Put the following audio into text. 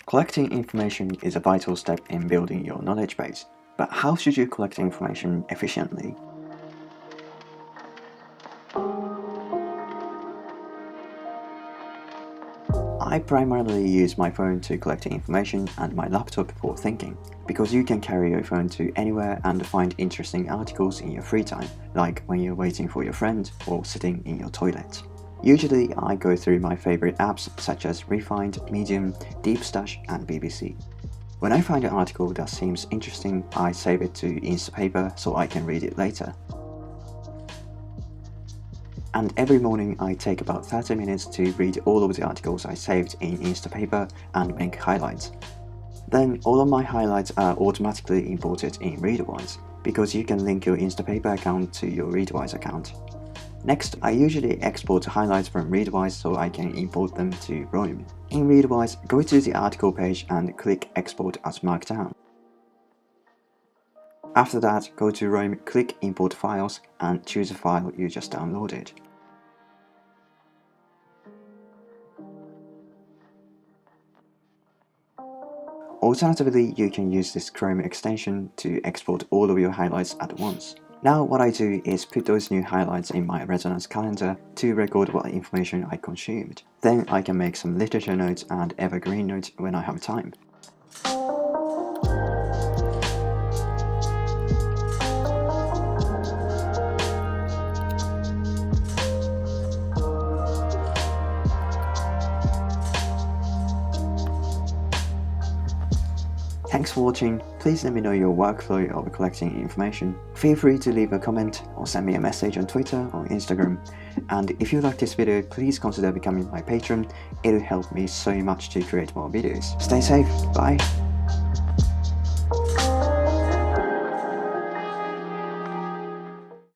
Collecting information is a vital step in building your knowledge base, but how should you collect information efficiently? I primarily use my phone to collect information and my laptop for thinking, because you can carry your phone to anywhere and find interesting articles in your free time, like when you're waiting for your friend or sitting in your toilet. Usually I go through my favorite apps such as Refind, Medium, DeepStash and BBC. When I find an article that seems interesting, I save it to Instapaper so I can read it later. And every morning I take about 30 minutes to read all of the articles I saved in Instapaper and make highlights. Then all of my highlights are automatically imported in Readwise, because you can link your Instapaper account to your Readwise account. Next, I usually export highlights from Readwise so I can import them to Roam. In Readwise, go to the article page and click Export as Markdown. After that, go to Roam, click Import Files and choose the file you just downloaded. Alternatively, you can use this Chrome extension to export all of your highlights at once. Now what I do is put those new highlights in my Resonance calendar to record what information I consumed. Then I can make some literature notes and evergreen notes when I have time. Thanks for watching. Please let me know your workflow of collecting information. Feel free to leave a comment or send me a message on Twitter or Instagram. And if you like this video, please consider becoming my patron. It'll help me so much to create more videos. Stay safe. Bye.